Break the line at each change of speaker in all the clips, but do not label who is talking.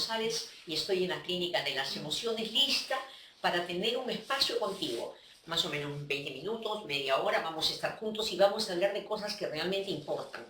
González y estoy en la Clínica de las Emociones, lista para tener un espacio contigo. Más o menos 20 minutos, media hora, vamos a estar juntos y vamos a hablar de cosas que realmente importan.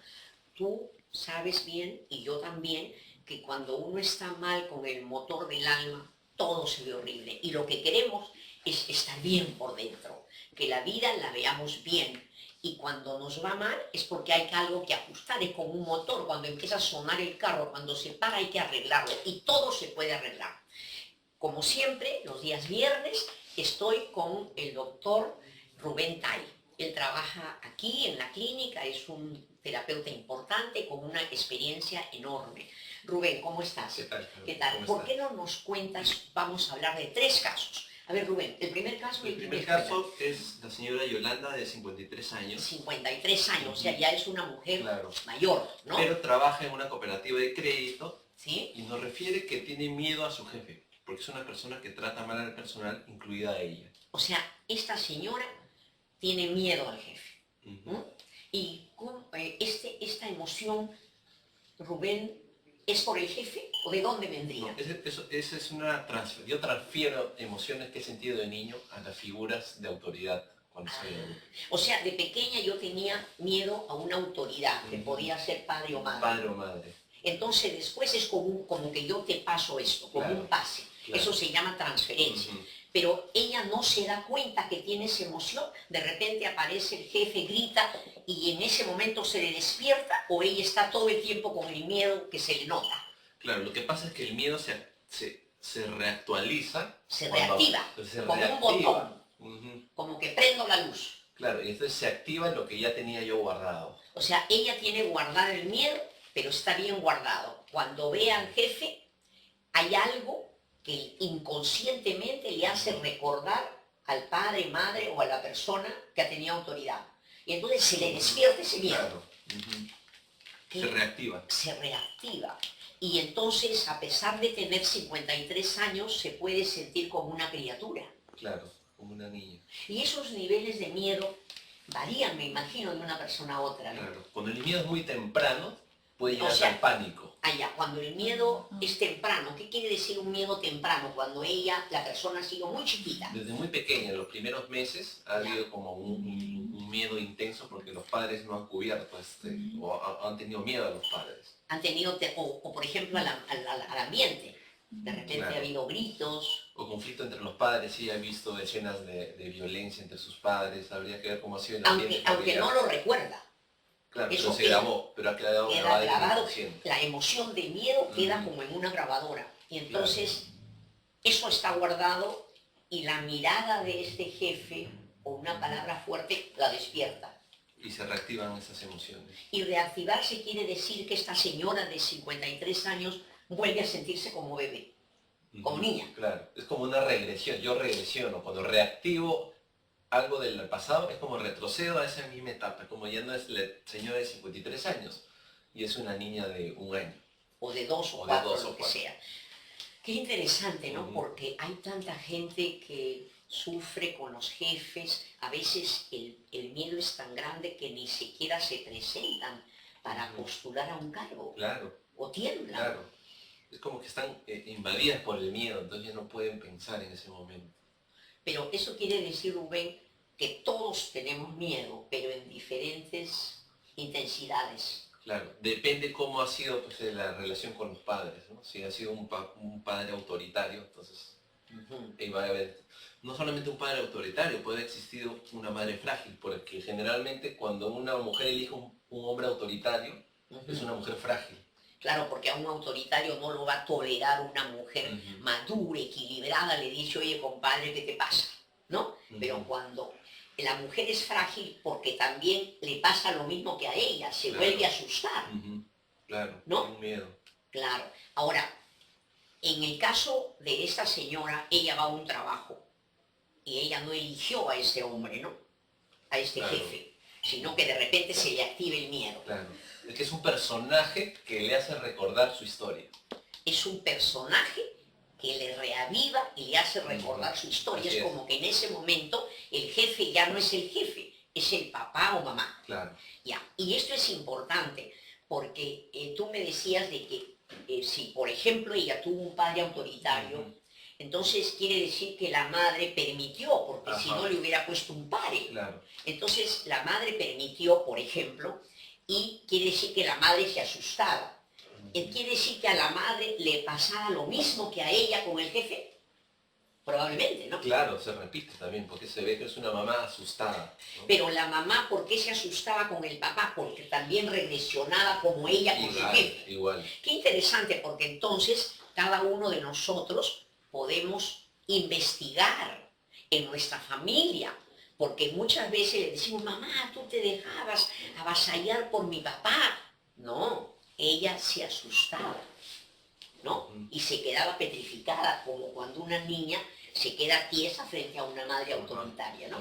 Tú sabes bien, y yo también, que cuando uno está mal con el motor del alma, todo se ve horrible. Y lo que queremos es estar bien por dentro, que la vida la veamos bien. Y cuando nos va mal es porque hay algo que ajustar, es como un motor, cuando empieza a sonar el carro, cuando se para hay que arreglarlo, y todo se puede arreglar. Como siempre, los días viernes estoy con el doctor Rubén Tai. Él trabaja aquí en la clínica, es un terapeuta importante con una experiencia enorme. Rubén, ¿cómo estás?
¿Qué tal?
¿Qué tal? ¿Por qué no nos cuentas? Vamos a hablar de 3 casos. A ver, Rubén, el primer caso...
El primer caso es la señora Yolanda, de 53 años.
53 años, o sea, ya es una mujer
Claro.
mayor, ¿no?
Pero trabaja en una cooperativa de crédito.
¿Sí?
Y nos refiere que tiene miedo a su jefe, porque es una persona que trata mal al personal, incluida a ella.
O sea, esta señora tiene miedo al jefe. Y esta emoción, Rubén, ¿es por el jefe o de dónde vendría?
No, esa es una transfer. Yo transfiero emociones que he sentido de niño a las figuras de autoridad cuando soy adulto.
O sea, de pequeña yo tenía miedo a una autoridad, que podía ser padre o madre.
Padre o madre.
Entonces después es como que yo te paso esto, como
Claro,
un pase.
claro.
Eso se llama transferencia. Pero ella no se da cuenta que tiene esa emoción. De repente aparece el jefe, grita y en ese momento se le despierta, o ella está todo el tiempo con el miedo que se le nota.
Claro, lo que pasa es que el miedo se reactualiza.
Se reactiva, como un botón, como que prendo la luz.
Claro, y entonces se activa lo que ya tenía yo guardado.
O sea, ella tiene guardado el miedo, pero está bien guardado. Cuando ve al jefe, hay algo que inconscientemente le hace recordar al padre, madre o a la persona que ha tenido autoridad. Y entonces se le despierta ese miedo.
Claro. Se reactiva.
Se reactiva. Y entonces, a pesar de tener 53 años, se puede sentir como una criatura.
Claro, como una niña.
Y esos niveles de miedo varían, me imagino, de una persona a otra, ¿no?
Claro, cuando el miedo es muy temprano, puede llegar al pánico.
Cuando el miedo es temprano, ¿qué quiere decir un miedo temprano? Cuando la persona ha sido muy chiquita.
Desde muy pequeña, en los primeros meses, ha habido como un miedo intenso porque los padres no han cubierto, o han tenido miedo a los padres.
Han tenido, o por ejemplo, al ambiente. De repente ha habido gritos.
O conflicto entre los padres, sí, ha visto escenas de violencia entre sus padres, habría que ver cómo ha sido el ambiente.
Aunque no lo recuerda.
Claro,
eso
pero se grabó, pero ha quedado grabado.
La emoción de miedo queda como en una grabadora. Y entonces eso está guardado y la mirada de este jefe o una palabra fuerte la despierta.
Y se reactivan esas emociones.
Y reactivarse quiere decir que esta señora de 53 años vuelve a sentirse como bebé, como niña.
Claro, es como una regresión, yo regresiono, cuando reactivo algo del pasado, es como retrocedo a esa misma etapa, como ya no es la señora de 53 años, y es una niña de 1 año.
O de 2 o 4, lo que sea. Qué interesante, ¿no? Porque hay tanta gente que sufre con los jefes, a veces el miedo es tan grande que ni siquiera se presentan para postular a un cargo.
Claro.
O tiemblan.
Claro. Es como que están invadidas por el miedo, entonces ya no pueden pensar en ese momento.
Pero eso quiere decir, Rubén, que todos tenemos miedo, pero en diferentes intensidades.
Claro, depende cómo ha sido la relación con los padres, ¿no? Si ha sido un padre autoritario, entonces ahí va a haber, no solamente un padre autoritario, puede haber existido una madre frágil, porque generalmente cuando una mujer elige un hombre autoritario, es una mujer frágil.
Claro, porque a un autoritario no lo va a tolerar una mujer madura, equilibrada, le dice, oye, compadre, ¿qué te pasa? ¿No? Pero cuando la mujer es frágil, porque también le pasa lo mismo que a ella, se vuelve a asustar.
Claro,
¿no?
Tiene miedo.
Claro. Ahora, en el caso de esta señora, ella va a un trabajo y ella no eligió a este hombre, ¿no? A este jefe, sino que de repente se le activa el miedo.
Claro. Es que es un personaje que le hace recordar su historia.
Es un personaje que le reaviva y le hace recordar su historia. Es como que en ese momento el jefe ya no es el jefe, es el papá o mamá.
Claro.
Ya. Y esto es importante porque tú me decías de que Si, por ejemplo, ella tuvo un padre autoritario, entonces quiere decir que la madre permitió, porque si no le hubiera puesto un pare.
Claro.
Entonces la madre permitió, por ejemplo, y quiere decir que la madre se asustaba. ¿Quiere decir que a la madre le pasaba lo mismo que a ella con el jefe? Probablemente, ¿no?
Claro, se repite también, porque se ve que es una mamá asustada, ¿no?
Pero la mamá, ¿por qué se asustaba con el papá? Porque también regresionaba como ella con su jefe.
Igual.
Qué interesante, porque entonces cada uno de nosotros podemos investigar en nuestra familia, porque muchas veces le decimos, mamá, tú te dejabas avasallar por mi papá. No, ella se asustaba, ¿no? Y se quedaba petrificada, como cuando una niña se queda tiesa frente a una madre autoritaria, ¿no?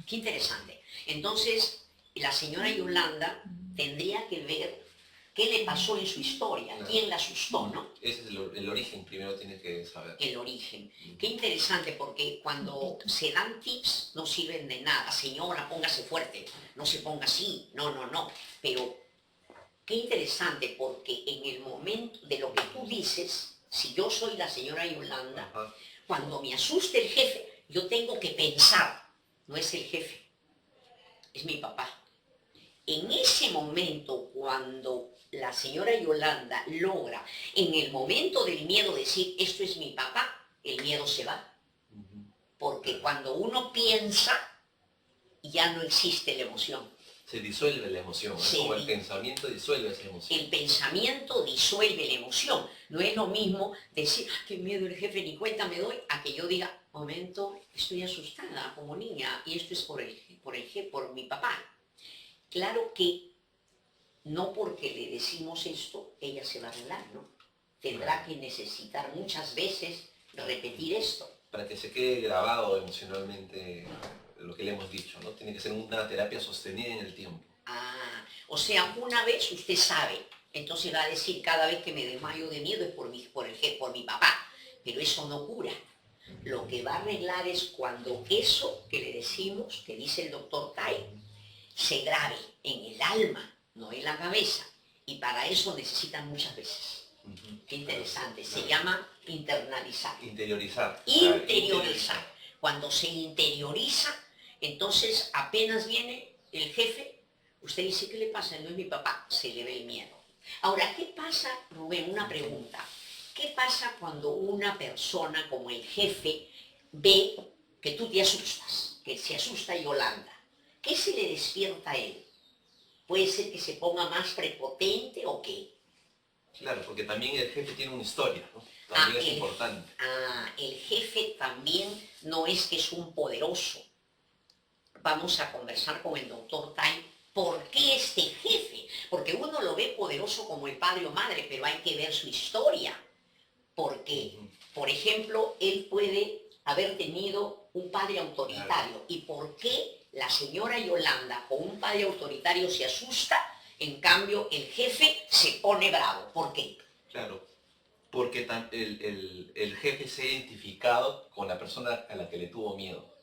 Qué interesante. Entonces, la señora Yolanda tendría que ver qué le pasó en su historia, quién la asustó, ¿no?
Ese es el origen, primero tiene que saber.
El origen. Qué interesante, porque cuando se dan tips no sirven de nada. Señora, póngase fuerte, no se ponga así, no. Pero qué interesante, porque en el momento de lo que tú dices, si yo soy la señora Yolanda, cuando me asuste el jefe, yo tengo que pensar, no es el jefe, es mi papá. En ese momento, cuando la señora Yolanda logra, en el momento del miedo, decir, esto es mi papá, el miedo se va. Porque cuando uno piensa, ya no existe la emoción.
Se disuelve la emoción, ¿no? Como el pensamiento disuelve esa emoción.
El pensamiento disuelve la emoción. No es lo mismo decir, qué miedo el jefe, ni cuenta me doy, a que yo diga, momento, estoy asustada como niña, y esto es por mi papá. Claro que no porque le decimos esto, ella se va a arreglar, ¿no? Tendrá que necesitar muchas veces repetir esto.
Para que se quede grabado emocionalmente lo que le hemos dicho, ¿no? Tiene que ser una terapia sostenida en el tiempo.
O sea, una vez usted sabe, entonces va a decir, cada vez que me desmayo de miedo es por mi papá, pero eso no cura. Lo que va a arreglar es cuando eso que le decimos, que dice el doctor Tai, se grabe en el alma, no en la cabeza. Y para eso necesitan muchas veces. Qué interesante. Se llama internalizar.
Interiorizar.
Interiorizar. Cuando se interioriza, entonces apenas viene el jefe, usted dice, ¿qué le pasa? No es mi papá. Se le ve el miedo. Ahora, ¿qué pasa, Rubén? Una pregunta. ¿Qué pasa cuando una persona como el jefe ve que tú te asustas, que se asusta Yolanda? ¿Qué se le despierta a él? ¿Puede ser que se ponga más prepotente o qué?
Claro, porque también el jefe tiene una historia, ¿no? También es importante.
El jefe también no es que es un poderoso. Vamos a conversar con el doctor Tai. ¿Por qué este jefe? Porque uno lo ve poderoso como el padre o madre, pero hay que ver su historia. Porque, por ejemplo, él puede haber tenido un padre autoritario. ¿Y por qué la señora Yolanda con un padre autoritario se asusta? En cambio, el jefe se pone bravo. ¿Por qué?
Claro, porque el jefe se ha identificado con la persona a la que le tuvo miedo.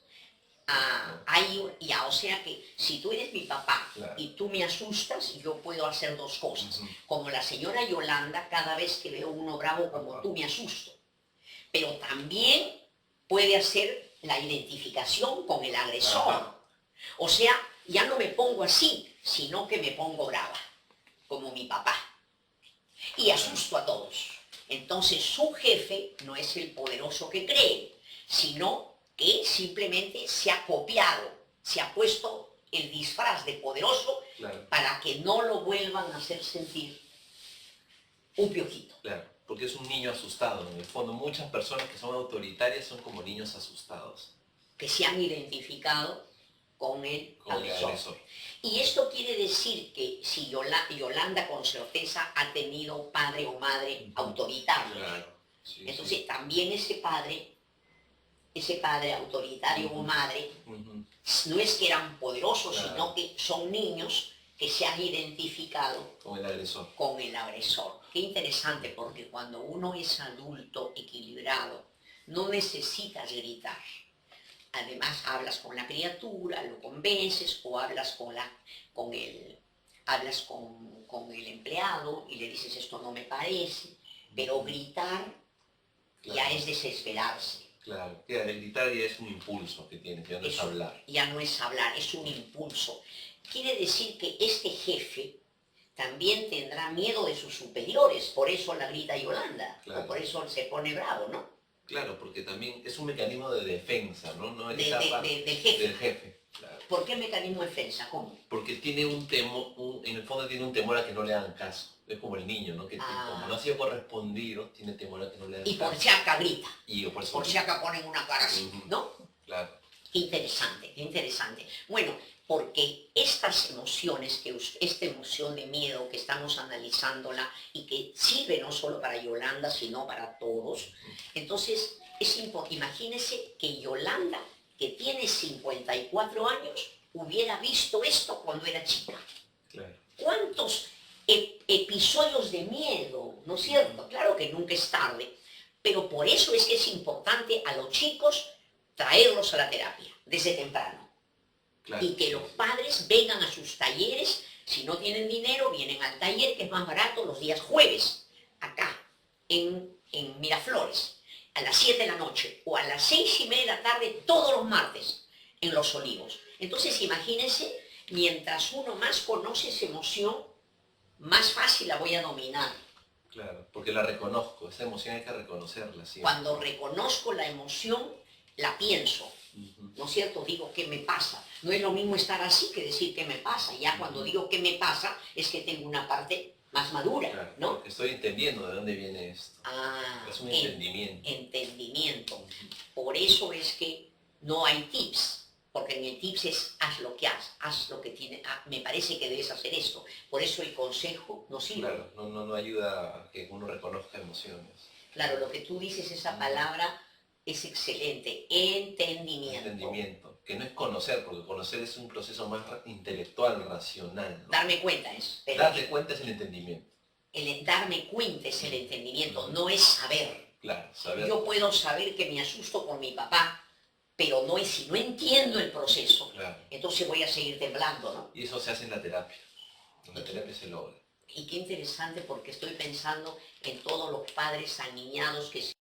O sea que si tú eres mi papá y tú me asustas, yo puedo hacer dos cosas. Como la señora Yolanda, cada vez que veo uno bravo como tú me asusto. Pero también puede hacer la identificación con el agresor. O sea, ya no me pongo así, sino que me pongo brava, como mi papá. Y asusto a todos. Entonces su jefe no es el poderoso que cree, sino que simplemente se ha copiado, se ha puesto el disfraz de poderoso para que no lo vuelvan a hacer sentir un piojito.
Claro, porque es un niño asustado. En el fondo, muchas personas que son autoritarias son como niños asustados.
Que se han identificado con el agresor. Y esto quiere decir que si Yolanda con certeza ha tenido padre o madre autoritario, entonces también ese padre autoritario o madre, no es que eran poderosos, sino que son niños que se han identificado
con el agresor.
Con el agresor. Qué interesante, porque cuando uno es adulto, equilibrado, no necesitas gritar. Además, hablas con la criatura, lo convences, o hablas con el empleado y le dices, esto no me parece. pero gritar ya
Claro.
es desesperarse.
Claro, que el gritar ya es un impulso que tienes, ya no es hablar.
Ya no es hablar, es un impulso. Quiere decir que este jefe también tendrá miedo de sus superiores, por eso la grita Yolanda,
Claro.
o por eso se pone bravo, ¿no?
Claro, porque también es un mecanismo de defensa, ¿no? No
Del
jefe.
jefe.
Del jefe, claro.
¿Por qué mecanismo de defensa? ¿Cómo?
Porque tiene un temor, en el fondo tiene un temor a que no le hagan caso. Es como el niño, ¿no? Que como no ha sido correspondido, tiene temor a que no le hagan caso.
Y por si acá grita.
Y
por si acá ponen una cara así, ¿no?
Claro.
Qué interesante, qué interesante. Bueno, porque estas emociones, esta emoción de miedo que estamos analizándola y que sirve no solo para Yolanda, sino para todos, entonces imagínense que Yolanda, que tiene 54 años, hubiera visto esto cuando era chica.
Claro.
¿Cuántos episodios de miedo, no es cierto? Claro que nunca es tarde, pero por eso es que es importante a los chicos traerlos a la terapia desde temprano.
Claro.
Y que los padres vengan a sus talleres, si no tienen dinero, vienen al taller que es más barato los días jueves, acá, en Miraflores, a las 7 de la noche, o a las 6:30 de la tarde todos los martes, en Los Olivos. Entonces imagínense, mientras uno más conoce esa emoción, más fácil la voy a dominar.
Claro, porque la reconozco, esa emoción hay que reconocerla siempre.
Cuando reconozco la emoción, la pienso. ¿No es cierto? Digo, ¿qué me pasa? No es lo mismo estar así que decir qué me pasa. Ya cuando digo qué me pasa, es que tengo una parte más madura,
claro,
¿no?
Porque estoy entendiendo de dónde viene esto. Es un entendimiento.
Entendimiento. Por eso es que no hay tips, porque en el tips es haz lo que haz lo que tiene, me parece que debes hacer esto. Por eso el consejo no sirve.
Claro, no ayuda a que uno reconozca emociones.
Claro, lo que tú dices, esa palabra es excelente, entendimiento.
Entendimiento, que no es conocer, porque conocer es un proceso más intelectual, racional, ¿no?
Darme cuenta es.
Darte cuenta es el entendimiento.
Darme cuenta es el entendimiento, no es saber.
Claro, saber.
Yo puedo saber que me asusto por mi papá, pero no es si no entiendo el proceso.
Claro.
Entonces voy a seguir temblando, ¿no?
Y eso se hace en la terapia. En la terapia se logra.
Y qué interesante, porque estoy pensando en todos los padres aniñados que se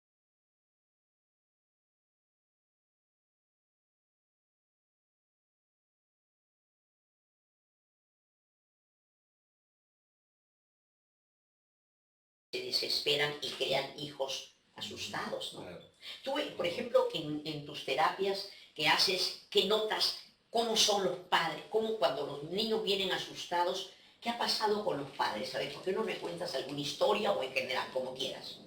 desesperan y crean hijos asustados, ¿no?
Claro.
Tú, por ejemplo, en tus terapias que haces, ¿qué notas? ¿Cómo son los padres? ¿Cómo cuando los niños vienen asustados? ¿Qué ha pasado con los padres? A ver, ¿por qué no me cuentas alguna historia o en general, como quieras?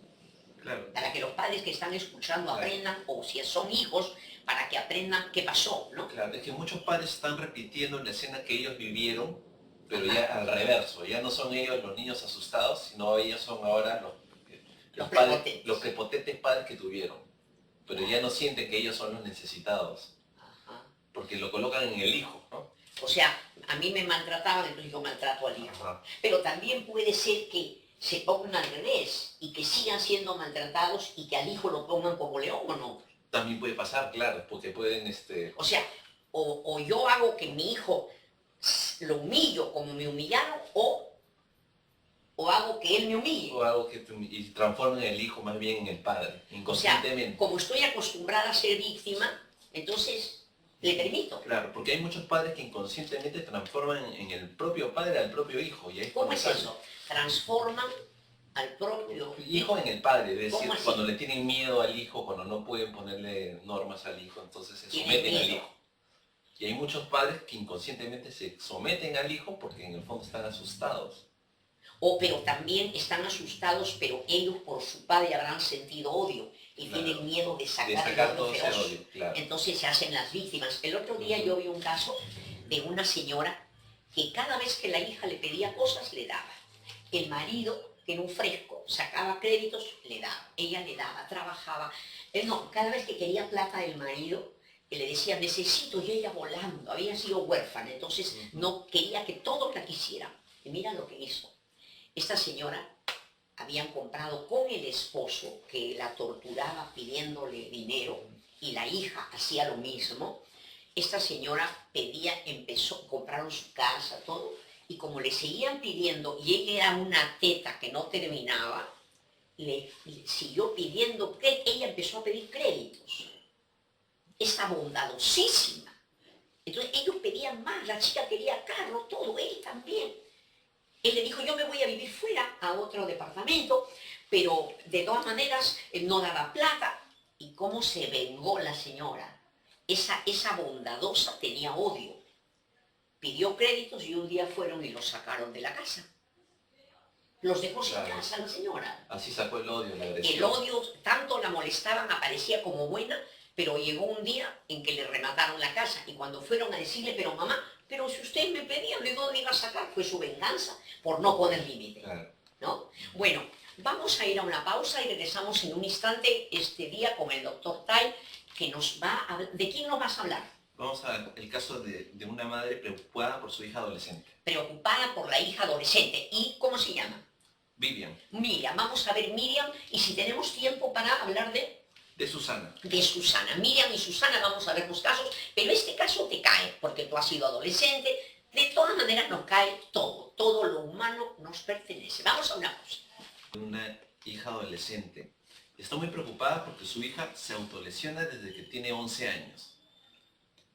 Claro.
Para que los padres que están escuchando aprendan, o si son hijos, para que aprendan qué pasó, ¿no?
Claro, es que muchos padres están repitiendo la escena que ellos vivieron, pero ya al reverso. Ya no son ellos los niños asustados, sino ellos son ahora los prepotentes padres que tuvieron. Pero ya no sienten que ellos son los necesitados, porque lo colocan en el hijo, ¿no?
O sea, a mí me maltrataban, entonces yo maltrato al hijo.
Ajá.
Pero también puede ser que se pongan al revés y que sigan siendo maltratados y que al hijo lo pongan como león, ¿o no?
También puede pasar, claro, porque pueden...
O sea, o yo hago que mi hijo lo humillo como me humillaron, o hago que él me humille.
O algo que y transformen el hijo más bien en el padre, inconscientemente.
O sea, como estoy acostumbrada a ser víctima, entonces le permito.
Claro, porque hay muchos padres que inconscientemente transforman en el propio padre al propio hijo. Y
¿Cómo es eso? Transforman al propio
hijo en el padre, es decir,
¿Cómo así?
cuando le tienen miedo al hijo, cuando no pueden ponerle normas al hijo, entonces se someten al hijo. Y hay muchos padres que inconscientemente se someten al hijo porque en el fondo están asustados.
Pero también están asustados, pero ellos por su padre habrán sentido odio y tienen miedo de sacar
todo ese odio, claro.
Entonces se hacen las víctimas. El otro día yo vi un caso de una señora que cada vez que la hija le pedía cosas, le daba. El marido, que era un fresco, sacaba créditos, le daba. Ella le daba, trabajaba. Cada vez que quería plata del marido, que le decía, necesito, y ella volando. Había sido huérfana, entonces no quería que todos la quisieran. Y mira lo que hizo. Esta señora habían comprado con el esposo que la torturaba pidiéndole dinero y la hija hacía lo mismo. Esta señora compraron su casa, todo, y como le seguían pidiendo y ella era una teta que no terminaba, le siguió pidiendo crédito, ella empezó a pedir créditos. Esa bondadosísima. Entonces ellos pedían más, la chica quería carro, todo, él también. Él le dijo, yo me voy a vivir fuera, a otro departamento, pero de todas maneras no daba plata. ¿Y cómo se vengó la señora? Esa bondadosa tenía odio. Pidió créditos y un día fueron y los sacaron de la casa. Los dejó sin casa la señora.
Así sacó el odio, la agresión.
El odio, tanto la molestaban, aparecía como buena, pero llegó un día en que le remataron la casa. Y cuando fueron a decirle, pero mamá, pero si usted me pedía, ¿de dónde iba a sacar? Fue su venganza por no poner límite.
Claro.
¿No? Bueno, vamos a ir a una pausa y regresamos en un instante este día con el doctor Tai, que nos va a... ¿De quién nos vas a hablar?
Vamos a ver el caso de una madre preocupada por su hija adolescente.
Preocupada por la hija adolescente. ¿Y cómo se llama?
Vivian.
Miriam. Vamos a ver Miriam y si tenemos tiempo para hablar
de Susana.
De Susana. Miriam y Susana vamos a ver los casos, pero este caso te cae porque tú has sido adolescente. De todas maneras nos cae todo. Todo lo humano nos pertenece. Vamos a una cosa.
Una hija adolescente está muy preocupada porque su hija se autolesiona desde que tiene 11 años.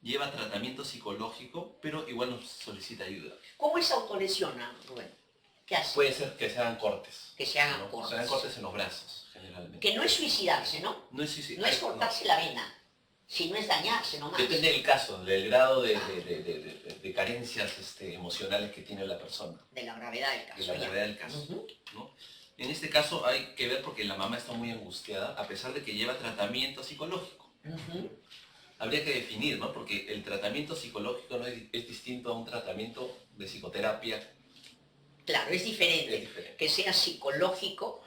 Lleva tratamiento psicológico, pero igual nos solicita ayuda.
¿Cómo es autolesiona, Rubén? ¿Qué hace?
Puede ser que se hagan cortes.
Que se hagan
¿no?
cortes.
Se hagan cortes en los brazos, generalmente.
Que no es suicidarse, ¿no?
No es suicidarse.
No es cortarse la vena, sino es dañarse nomás.
Depende del caso, del grado de carencias emocionales que tiene la persona.
De la gravedad del caso.
De la gravedad del caso. ¿no? En este caso hay que ver porque la mamá está muy angustiada, a pesar de que lleva tratamiento psicológico. Habría que definir, ¿no? Porque el tratamiento psicológico no es distinto a un tratamiento de psicoterapia.
Claro, es diferente. Que sea psicológico.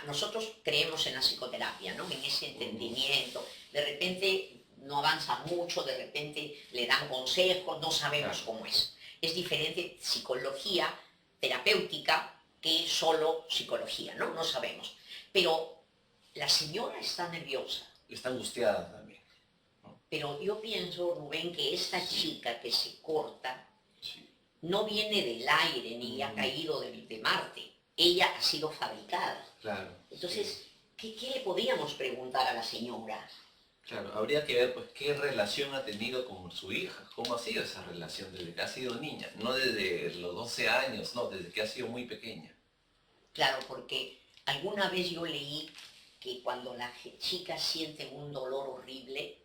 Nosotros creemos en la psicoterapia, ¿no? En ese entendimiento. De repente no avanza mucho, de repente le dan consejos, no sabemos cómo es. Es diferente psicología terapéutica que solo psicología, ¿no? No sabemos. Pero la señora está nerviosa.
Está angustiada también.
Pero yo pienso, Rubén, que esta chica que se corta no viene del aire ni ha caído de Marte. Ella ha sido fabricada.
Claro.
Entonces, ¿qué le podríamos preguntar a la señora?
Claro, habría que ver pues qué relación ha tenido con su hija, cómo ha sido esa relación desde que ha sido niña, no desde los 12 años, no, desde que ha sido muy pequeña.
Claro, porque alguna vez yo leí que cuando la chica siente un dolor horrible,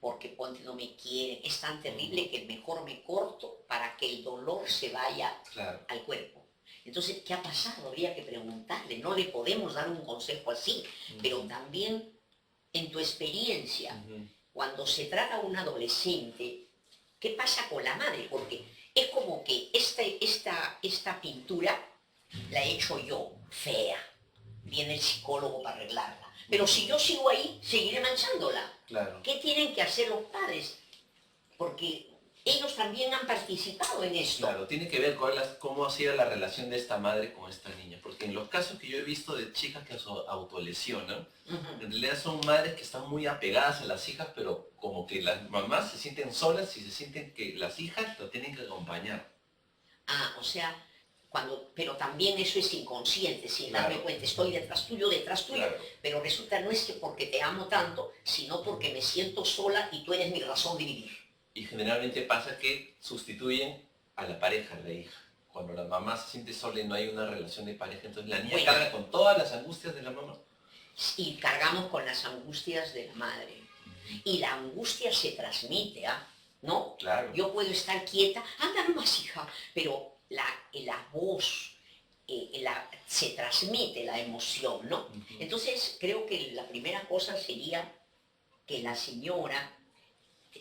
porque ponte no me quieren, es tan terrible que mejor me corto para que el dolor se vaya al cuerpo. Entonces, ¿qué ha pasado? Habría que preguntarle, no le podemos dar un consejo así, pero también en tu experiencia, cuando se trata a un adolescente, ¿qué pasa con la madre? Porque es como que esta pintura la he hecho yo, fea, viene el psicólogo para arreglarla. Pero si yo sigo ahí, seguiré manchándola.
Claro.
¿Qué tienen que hacer los padres? Porque ellos también han participado en esto.
Claro, tiene que ver con cómo ha sido la relación de esta madre con esta niña. Porque en los casos que yo he visto de chicas que se autolesionan, en realidad son madres que están muy apegadas a las hijas, pero como que las mamás se sienten solas y se sienten que las hijas lo tienen que acompañar.
Ah, o sea, pero también eso es inconsciente, sin darme cuenta, estoy detrás tuyo, pero resulta no es que porque te amo tanto, sino porque me siento sola y tú eres mi razón de vivir.
Y generalmente pasa que sustituyen a la pareja, a la hija. Cuando la mamá se siente sola y no hay una relación de pareja, entonces la niña carga con todas las angustias de la mamá.
Y cargamos con las angustias de la madre. Y la angustia se transmite, ¿no?
Claro.
Yo puedo estar quieta, anda nomás hija, pero la voz, se transmite la emoción, ¿no? Entonces creo que la primera cosa sería que la señora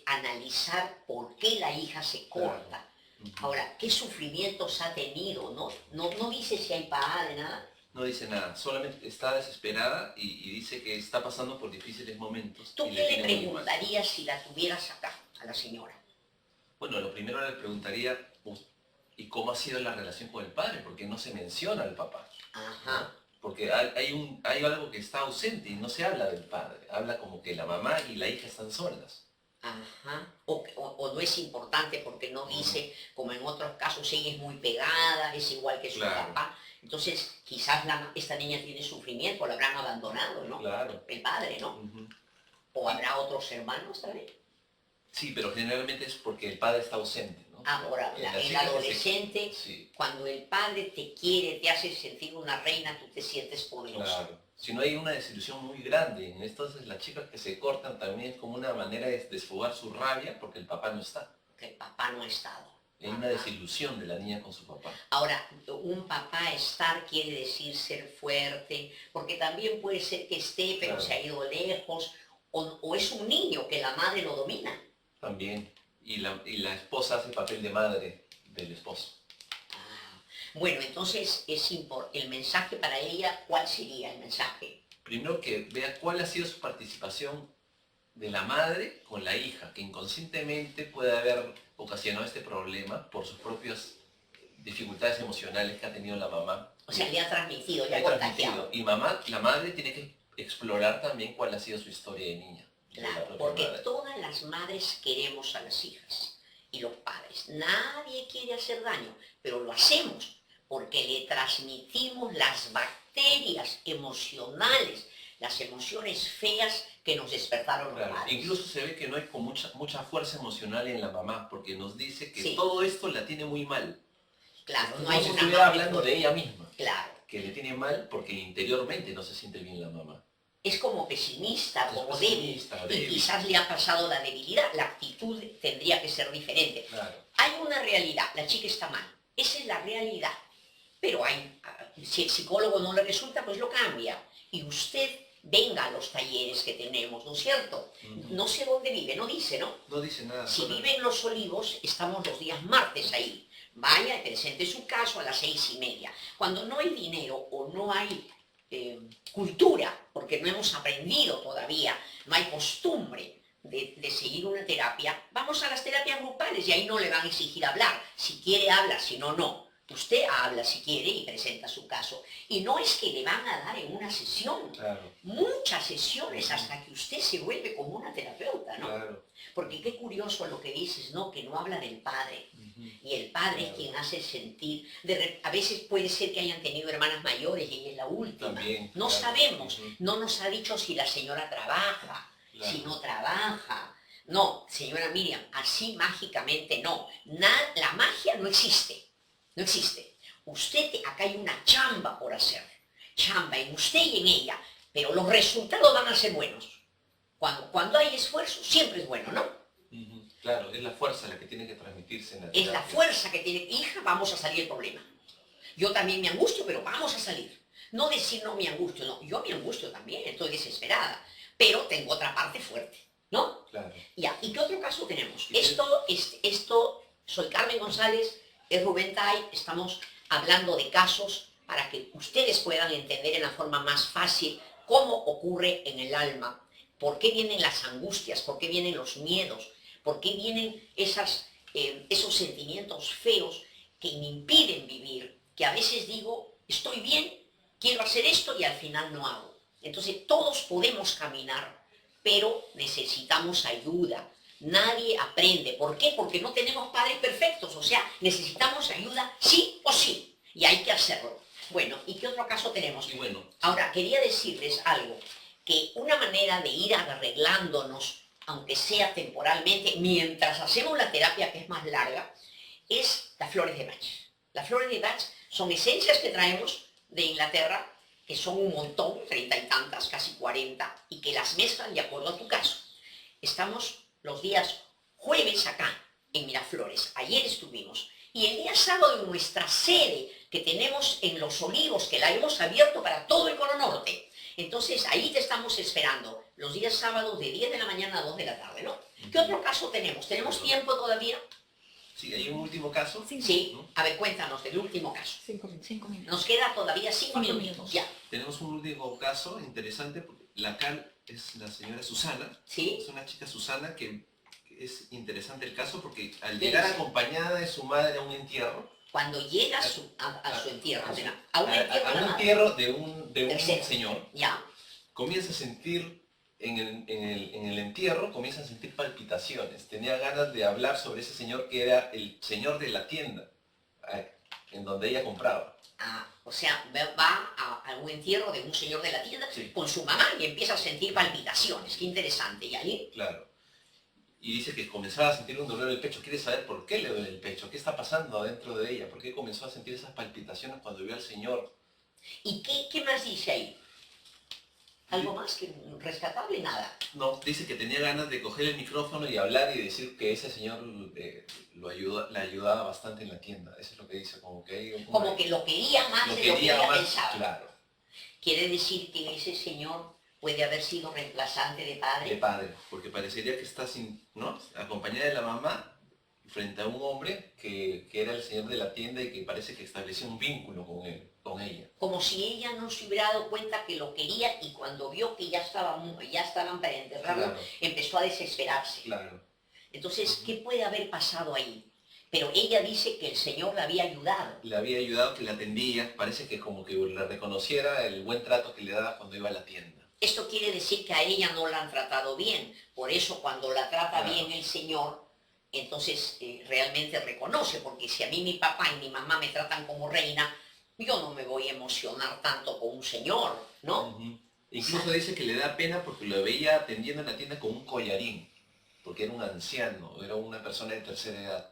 analizar por qué la hija se corta. Ahora, ¿qué sufrimientos ha tenido? No dice si hay padre, nada.
No dice nada, solamente está desesperada y dice que está pasando por difíciles momentos.
¿Tú qué le preguntarías si la tuvieras acá, a la señora?
Bueno, lo primero le preguntaría, ¿y cómo ha sido la relación con el padre? Porque no se menciona al papá.
Ajá.
Porque hay algo que está ausente y no se habla del padre. Habla como que la mamá y la hija están solas.
Ajá. O no es importante porque no dice, como en otros casos, ella es muy pegada, es igual que su
Claro,
papá. Entonces, quizás esta niña tiene sufrimiento, la habrán abandonado, ¿no?
claro.
El padre, ¿no?
Ujú.
O
Y,
habrá otros hermanos también.
sí, pero generalmente es porque el padre está ausente, ¿no?
Ahora,
En la
el
chica que
adolescente,
sí,
cuando el padre te quiere, te hace sentir una reina, tú te sientes poderosa.
claro. Si no hay una desilusión muy grande, entonces las chicas que se cortan también es como una manera de desfogar su rabia porque el papá no está.
Que el papá no ha estado.
Hay una
Ajá.
desilusión de la niña con su papá.
Ahora, un papá estar quiere decir ser fuerte, porque también puede ser que esté, pero se
Claro,
ha ido lejos, o es un niño que la madre lo domina.
también. Y la esposa hace papel de madre del esposo.
Ah, bueno, entonces el mensaje para ella, ¿cuál sería el mensaje?
Primero que vea cuál ha sido su participación de la madre con la hija, que inconscientemente puede haber ocasionado este problema por sus propias dificultades emocionales que ha tenido la mamá.
O sea, le ha transmitido, le
Le
ha
ha
contagiado.
transmitido. Y la madre tiene que explorar también cuál ha sido su historia de niña, de la
Claro,
propia
porque
madre.
todas las madres queremos a las hijas y los padres. Nadie quiere hacer daño, pero lo hacemos porque le transmitimos las bacterias emocionales, las emociones feas que nos despertaron los
Claro,
padres.
incluso se ve que no hay con mucha fuerza emocional en la mamá, porque nos dice que
Sí,
todo esto la tiene muy mal.
claro,
Es
no
como
hay
si
una
estuviera
madre
hablando de
fuerte.
ella misma,
Claro,
que le tiene mal porque interiormente no se siente bien la mamá.
es como pesimista,
Es
como débil,
pesimista,
y
débil.
quizás le ha pasado la debilidad, la actitud tendría que ser diferente.
Claro,
Hay una realidad, la chica está mal, esa es la realidad. Pero si el psicólogo no le resulta, pues lo cambia. Y usted venga a los talleres que tenemos, ¿no es cierto? No sé dónde vive, no dice, ¿no?
no dice nada.
Si
Solo...
vive en Los Olivos, estamos los días martes ahí. Vaya y presente su caso a las 6:30. Cuando no hay dinero o no hay cultura, porque no hemos aprendido todavía, no hay costumbre de seguir una terapia, vamos a las terapias grupales y ahí no le van a exigir hablar. Si quiere habla, si no, no. Usted habla si quiere y presenta su caso. Y no es que le van a dar en una sesión,
Claro,
muchas sesiones hasta que usted se vuelve como una terapeuta, ¿no?
claro.
Porque qué curioso lo que dices, ¿no? Que no habla del padre. Y el padre es quien hace sentir. A veces puede ser que hayan tenido hermanas mayores y ella es la última.
También,
No
claro.
sabemos. No nos ha dicho si la señora trabaja,
Claro.
si no trabaja. No, señora Miriam, así mágicamente no. La magia no existe. No existe. Acá hay una chamba por hacer. Chamba en usted y en ella. Pero los resultados van a ser buenos. Cuando hay esfuerzo, siempre es bueno, ¿no?
Claro, es la fuerza la que tiene que transmitirse en la
Es la
terapia.
fuerza que tiene, hija, vamos a salir del problema. Yo también me angustio, pero vamos a salir. No decir no me angustio, no. Yo me angustio también, estoy desesperada. Pero tengo otra parte fuerte, ¿no?
Claro.
Ya, ¿y qué otro caso tenemos?
¿Y
Soy Carmen González, es Rubén Tay, estamos hablando de casos para que ustedes puedan entender en la forma más fácil cómo ocurre en el alma, por qué vienen las angustias, por qué vienen los miedos, por qué vienen esos sentimientos feos que me impiden vivir, que a veces digo, estoy bien, quiero hacer esto y al final no hago. Entonces todos podemos caminar, pero necesitamos ayuda. Nadie aprende. ¿Por qué? Porque no tenemos padres perfectos. O sea, necesitamos ayuda sí o sí. Y hay que hacerlo. Bueno, ¿y qué otro caso tenemos?
Y bueno,
Ahora, quería decirles algo. Que una manera de ir arreglándonos, aunque sea temporalmente, mientras hacemos la terapia que es más larga, es las flores de Bach. Las flores de Bach son esencias que traemos de Inglaterra, que son un montón, 30 y tantas, casi 40, y que las mezclan de acuerdo a tu caso. Estamos los días jueves acá, en Miraflores. Ayer estuvimos. Y el día sábado en nuestra sede que tenemos en Los Olivos, que la hemos abierto para todo el Cono Norte. Entonces ahí te estamos esperando. Los días sábados de 10 de la mañana a 2 de la tarde, ¿no? ¿Qué otro caso tenemos? ¿Tenemos tiempo todavía?
sí, hay un último caso.
Sí.
¿no?
A ver, cuéntanos del último caso.
5 minutos.
Nos queda todavía 5
Cinco
minutos.
minutos.
Ya.
Tenemos un último caso interesante, porque la Cal es la señora Susana.
¿Sí?
Es una chica Susana que es interesante el caso porque al
¿Qué
llegar
dice?
acompañada de su madre a un entierro,
Cuando llega a su entierro,
a
o
su-
sea, a un entierro de la
un
madre.
entierro de un
Tercero.
señor,
Ya.
comienza a sentir en el entierro comienza a sentir palpitaciones. Tenía ganas de hablar sobre ese señor que era el señor de la tienda, en donde ella compraba.
O sea, va a un entierro de un señor de la tienda
Sí.
con su mamá y empieza a sentir palpitaciones. Qué interesante. ¿Y ahí?
Claro. Y dice que comenzaba a sentir un dolor en el pecho. Quiere saber por qué le duele el pecho, qué está pasando adentro de ella, por qué comenzó a sentir esas palpitaciones cuando vio al señor.
¿Y qué más dice ahí? ¿Algo más que rescatable? Nada.
No, dice que tenía ganas de coger el micrófono y hablar y decir que ese señor le ayudaba bastante en la tienda. Eso es lo que dice, como que...
Como que lo quería más de lo que ella pensaba.
Claro.
Quiere decir que ese señor puede haber sido reemplazante de padre.
De padre, porque parecería que está ¿no? Acompañada de la mamá frente a un hombre que era el señor de la tienda y que parece que estableció un vínculo con ella.
Como si ella no se hubiera dado cuenta que lo quería y cuando vio que ya estaban para enterrarlo,
Claro.
empezó a desesperarse.
Claro.
Entonces, ¿qué puede haber pasado ahí? Pero ella dice que el Señor la había ayudado.
Le había ayudado, que la atendía, parece que como que le reconociera el buen trato que le daba cuando iba a la tienda.
Esto quiere decir que a ella no la han tratado bien. Por eso cuando la trata
Claro.
bien el Señor, entonces realmente reconoce, porque si a mí mi papá y mi mamá me tratan como reina, yo no me voy a emocionar tanto con un señor, ¿no?
Uh-huh. Incluso dice que le da pena porque lo veía atendiendo en la tienda con un collarín, porque era un anciano, era una persona de tercera edad.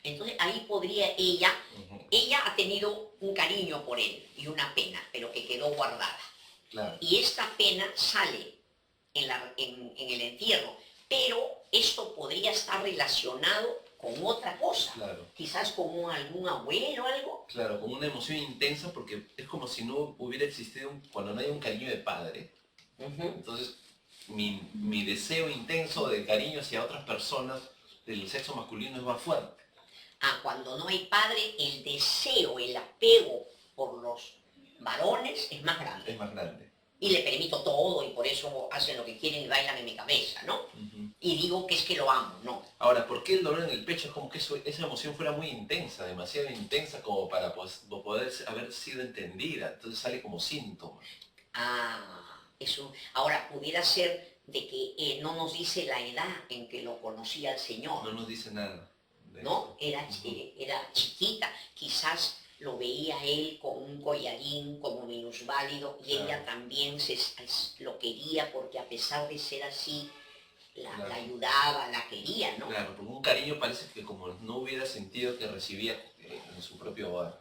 Entonces ahí podría ella,
Uh-huh.
ella ha tenido un cariño por él y una pena, pero que quedó guardada.
Claro.
Y esta pena sale en el entierro, pero esto podría estar relacionado con otra cosa,
Claro.
quizás con algún abuelo o algo.
Claro, con una emoción intensa porque es como si no hubiera existido, cuando no hay un cariño de padre.
Uh-huh.
Entonces, mi deseo intenso de cariño hacia otras personas del sexo masculino es más fuerte.
Cuando no hay padre, el deseo, el apego por los varones es más grande.
Es más grande.
Y le permito todo y por eso hacen lo que quieren y bailan en mi cabeza, ¿no?
Uh-huh.
Y digo que es que lo amo, ¿no?
Ahora, ¿por qué el dolor en el pecho? Es como que esa emoción fuera muy intensa, demasiado intensa como para poder haber sido entendida. Entonces sale como síntoma.
Eso. Ahora, pudiera ser de que no nos dice la edad en que lo conocía el Señor.
No nos dice nada.
¿No? Era chiquita, quizás lo veía él con un collarín como minusválido y
Claro.
ella también lo quería porque a pesar de ser así,
Claro.
la ayudaba, la quería, ¿no?
Claro, porque un cariño parece que como no hubiera sentido que recibía en su propio hogar.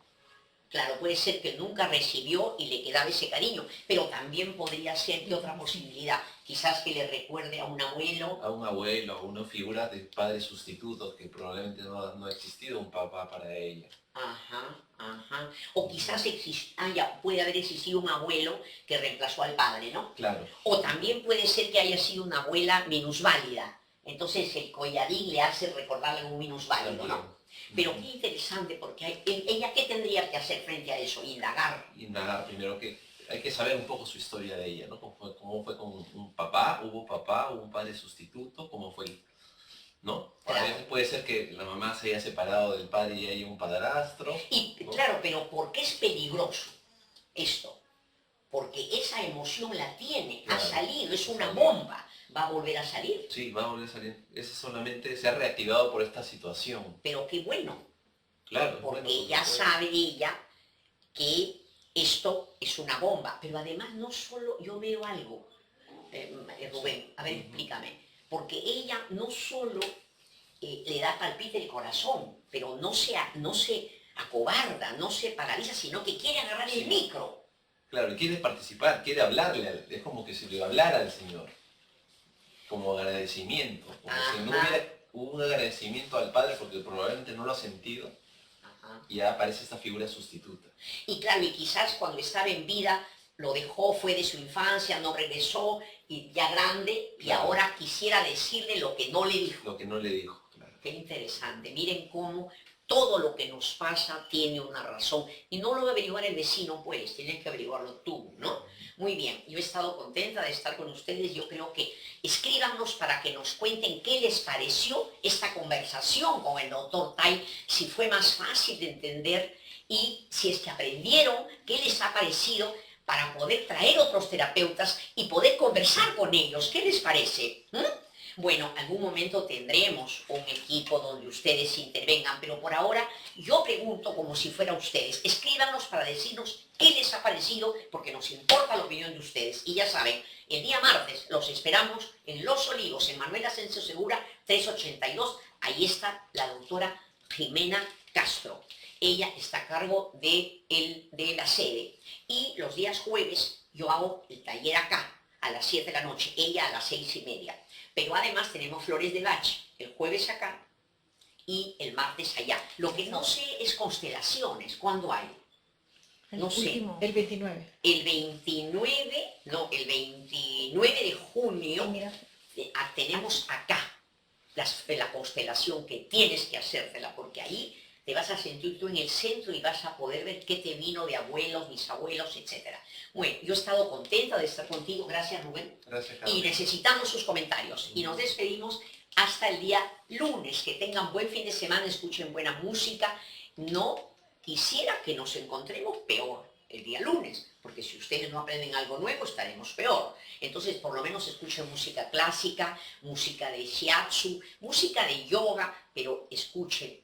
Claro, puede ser que nunca recibió y le quedaba ese cariño, pero también podría ser de otra posibilidad, quizás que le recuerde a un abuelo.
A un abuelo, a una figura de padre sustituto que probablemente no ha existido un papá para ella.
O quizás puede haber existido un abuelo que reemplazó al padre, ¿no?
Claro.
O también puede ser que haya sido una abuela minusválida. Entonces el collarín le hace recordarle a un minusválido, ¿no? Pero qué interesante, porque ella, ¿qué tendría que hacer frente a eso? Indagar.
Indagar primero, que hay que saber un poco su historia de ella, ¿no? ¿Cómo fue con un papá? ¿Hubo un padre sustituto? ¿Cómo fue? ¿No?
Claro.
A veces puede ser que la mamá se haya separado del padre y haya un padrastro. ¿no?
Claro, pero ¿por qué es peligroso esto? Porque esa emoción la tiene,
Claro.
ha salido, es una bomba. ¿Va a volver a salir?
Sí, va a volver a salir. Eso solamente se ha reactivado por esta situación.
Pero qué bueno.
Claro.
Porque ya sabe ella que esto es una bomba. Pero además no solo, yo veo algo, Rubén, a ver, explícame. Porque ella no solo le da palpite el corazón, pero no se acobarda, no se paraliza, sino que quiere agarrar el micro.
Claro, quiere participar, quiere hablarle, es como que si le hablara al Señor. Como agradecimiento, como si no hubiera un agradecimiento al Padre porque probablemente no lo ha sentido. Y ya aparece esta figura sustituta.
Y claro, y quizás cuando estaba en vida lo dejó, fue de su infancia, no regresó, y ya grande, y
Claro.
ahora quisiera decirle lo que no le dijo.
Lo que no le dijo, claro.
Qué interesante, miren cómo todo lo que nos pasa tiene una razón. Y no lo va a averiguar el vecino, pues, tienes que averiguarlo tú, ¿no? Muy bien, yo he estado contenta de estar con ustedes. Yo creo que escríbanos para que nos cuenten qué les pareció esta conversación con el doctor Tai, si fue más fácil de entender y si es que aprendieron, qué les ha parecido, para poder traer otros terapeutas y poder conversar con ellos. ¿Qué les parece? Bueno, algún momento tendremos un equipo donde ustedes intervengan, pero por ahora yo pregunto como si fuera ustedes. Escríbanos para decirnos qué les ha parecido, porque nos importa la opinión de ustedes. Y ya saben, el día martes los esperamos en Los Olivos, en Manuel Asensio Segura, 382. Ahí está la doctora Jimena Castro. Ella está a cargo de la sede. Y los días jueves yo hago el taller acá, a las 7 de la noche, ella a las 6:30. Pero además tenemos flores de Bach, el jueves acá y el martes allá. Lo que no sé es constelaciones, ¿cuándo hay? No sé.
El 29.
El 29 de junio tenemos acá la constelación que tienes que hacértela, porque ahí te vas a sentir tú en el centro y vas a poder ver qué te vino de abuelos, bisabuelos, etc. Bueno, yo he estado contenta de estar contigo. Gracias, Rubén.
Gracias,
Y necesitamos sus comentarios. Y nos despedimos hasta el día lunes. Que tengan buen fin de semana, escuchen buena música. No quisiera que nos encontremos peor el día lunes, porque si ustedes no aprenden algo nuevo, estaremos peor. Entonces, por lo menos escuchen música clásica, música de shiatsu, música de yoga, pero escuchen.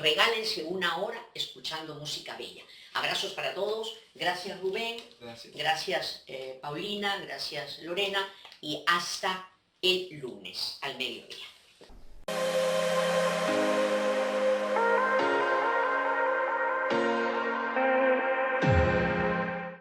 Regálense una hora escuchando música bella. Abrazos para todos. Gracias, Rubén. Gracias, Paulina. Gracias, Lorena. Y hasta el lunes al mediodía.